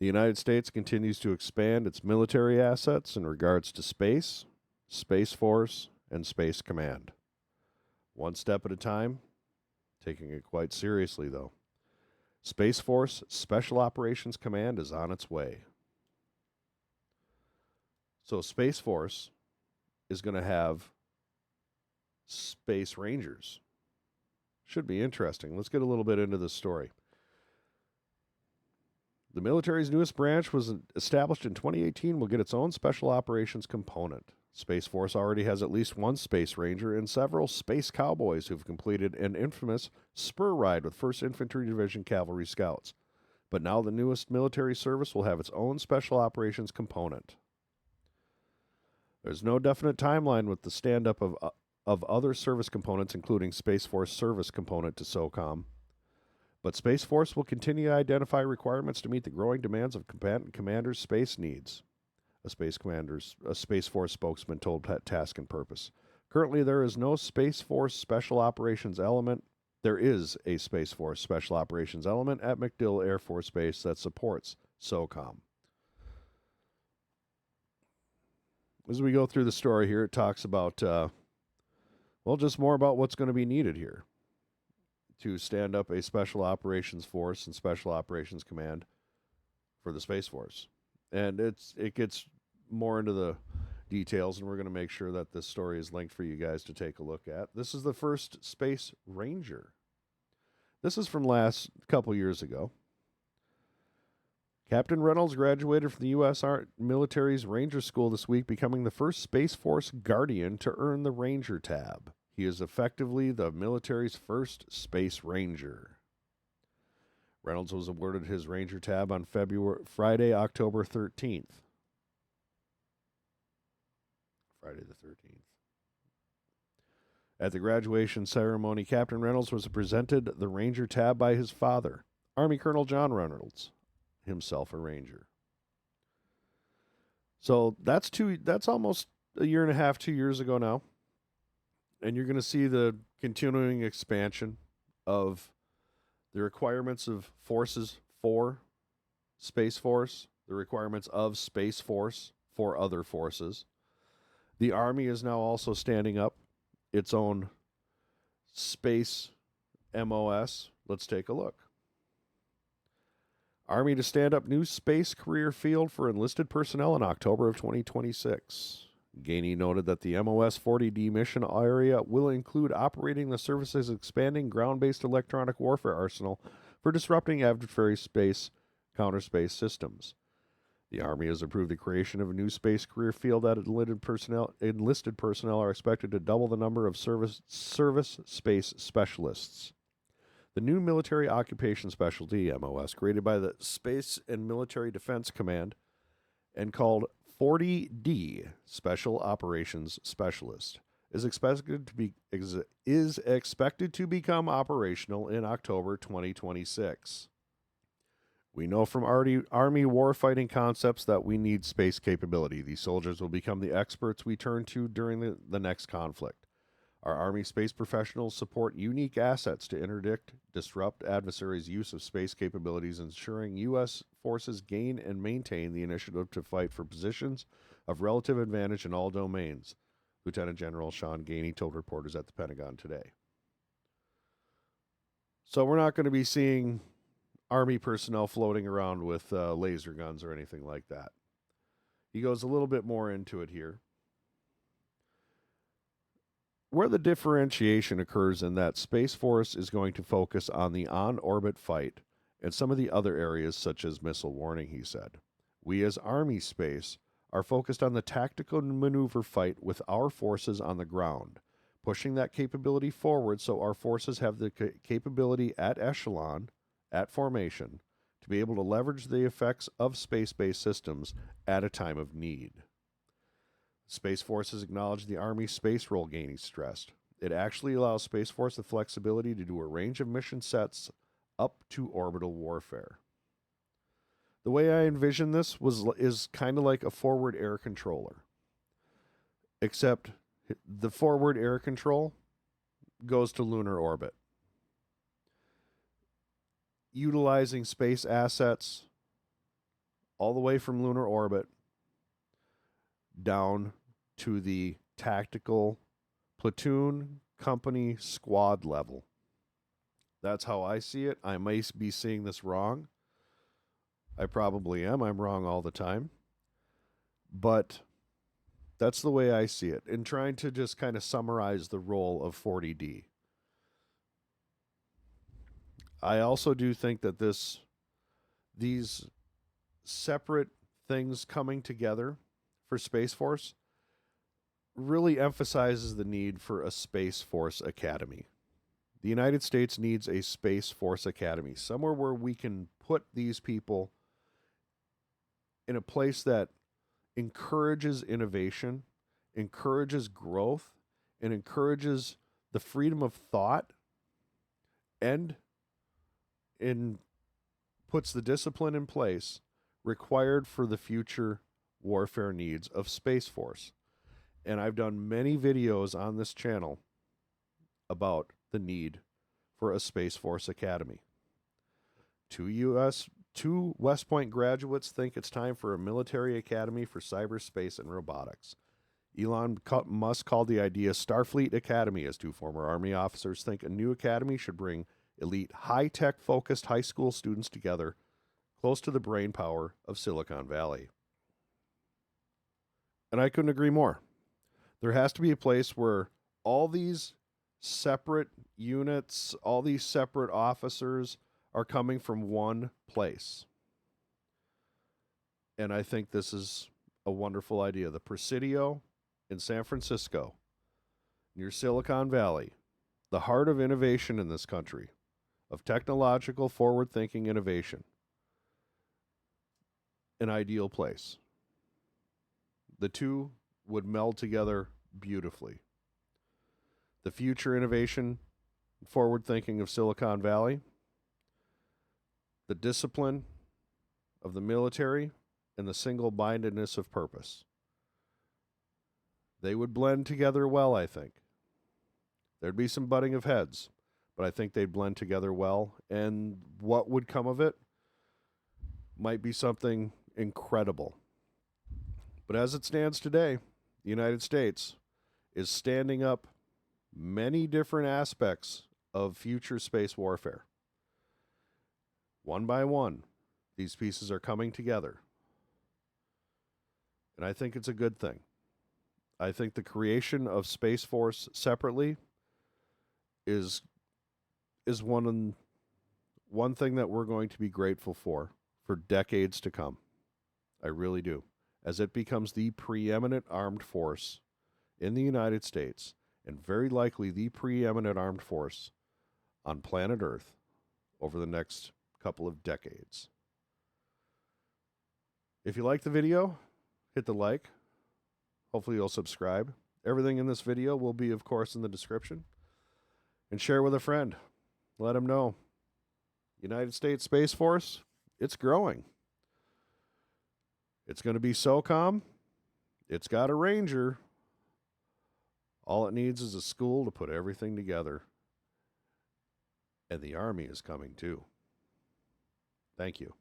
The United States continues to expand its military assets in regards to space, Space Force, and Space Command. One step at a time, taking it quite seriously, though. Space Force Special Operations Command is on its way. So, Space Force is going to have Space Rangers. Should be interesting. Let's get a little bit into this story. The military's newest branch was established in 2018, will get its own special operations component. Space Force already has at least one Space Ranger and several Space Cowboys who've completed an infamous spur ride with 1st Infantry Division Cavalry Scouts. But now the newest military service will have its own special operations component. There's no definite timeline with the stand-up of other service components, including Space Force Service Component to SOCOM. But Space Force will continue to identify requirements to meet the growing demands of combatant commanders' space needs. A Space Force spokesman told Task and Purpose. Currently, there is no Space Force Special Operations element. There is a Space Force Special Operations element at MacDill Air Force Base that supports SOCOM. As we go through the story here, it talks about, just more about what's going to be needed here to stand up a Special Operations Force and Special Operations Command for the Space Force. And it gets more into the details, and we're going to make sure that this story is linked for you guys to take a look at. This is the first Space Ranger. This is from last couple years ago. Captain Reynolds graduated from the U.S. military's Ranger School this week, becoming the first Space Force Guardian to earn the Ranger tab. He is effectively the military's first Space Ranger. Reynolds was awarded his Ranger tab on Friday, October 13th. Friday the 13th. At the graduation ceremony, Captain Reynolds was presented the Ranger tab by his father, Army Colonel John Reynolds, himself a Ranger. So that's almost a year and a half, 2 years ago now. And you're going to see the continuing expansion of the requirements of forces for Space Force, the requirements of Space Force for other forces. The Army is now also standing up its own Space MOS. Let's take a look. Army to stand up new space career field for enlisted personnel in October of 2026. Gainey noted that the MOS 40D mission area will include operating the service's expanding ground-based electronic warfare arsenal for disrupting adversary space counter-space systems. The Army has approved the creation of a new space career field that enlisted personnel are expected to double the number of service space specialists. The new military occupation specialty, MOS, created by the Space and Military Defense Command and called 40D, Special Operations Specialist, is expected to become operational in October 2026. We know from Army warfighting concepts that we need space capability. These soldiers will become the experts we turn to during the next conflict. Our Army space professionals support unique assets to disrupt adversaries' use of space capabilities, ensuring U.S. forces gain and maintain the initiative to fight for positions of relative advantage in all domains, Lieutenant General Sean Gainey told reporters at the Pentagon today. So we're not going to be seeing Army personnel floating around with laser guns or anything like that. He goes a little bit more into it here. Where the differentiation occurs in that Space Force is going to focus on the on-orbit fight and some of the other areas such as missile warning, he said. We as Army Space are focused on the tactical maneuver fight with our forces on the ground, pushing that capability forward so our forces have the capability at echelon, at formation, to be able to leverage the effects of space-based systems at a time of need. Space Force has acknowledged the Army space role Gainey stressed. It actually allows Space Force the flexibility to do a range of mission sets up to orbital warfare. The way I envision this is kind of like a forward air controller, except the forward air control goes to lunar orbit, utilizing space assets all the way from lunar orbit down to the tactical platoon, company, squad level. That's how I see it. I may be seeing this wrong. I probably am. I'm wrong all the time. But that's the way I see it. In trying to just kind of summarize the role of 40D, I also do think that these separate things coming together for Space Force really emphasizes the need for a Space Force Academy. The United States needs a Space Force Academy, somewhere where we can put these people in a place that encourages innovation, encourages growth, and encourages the freedom of thought, and puts the discipline in place required for the future warfare needs of Space Force. And I've done many videos on this channel about the need for a Space Force Academy. Two West Point graduates think it's time for a military academy for cyberspace and robotics. Elon Musk called the idea Starfleet Academy, as two former Army officers think a new academy should bring elite, high-tech focused high school students together close to the brain power of Silicon Valley. And I couldn't agree more. There has to be a place where all these separate units, all these separate officers are coming from one place. And I think this is a wonderful idea. The Presidio in San Francisco, near Silicon Valley, the heart of innovation in this country, of technological forward-thinking innovation. An ideal place. The two would meld together beautifully. The future innovation, forward-thinking of Silicon Valley, the discipline of the military, and the single-mindedness of purpose. They would blend together well, I think. There'd be some butting of heads, but I think they'd blend together well, and what would come of it might be something incredible. But as it stands today, the United States is standing up many different aspects of future space warfare. One by one, these pieces are coming together. And I think it's a good thing. I think the creation of Space Force separately is one thing that we're going to be grateful for decades to come. I really do. As it becomes the preeminent armed force in the United States, and very likely the preeminent armed force on planet Earth over the next couple of decades. If you like the video, hit the like. Hopefully you'll subscribe. Everything in this video will be, of course, in the description. And share with a friend. Let them know. United States Space Force, it's growing. It's going to be SOCOM. It's got a ranger. All it needs is a school to put everything together. And the Army is coming too. Thank you.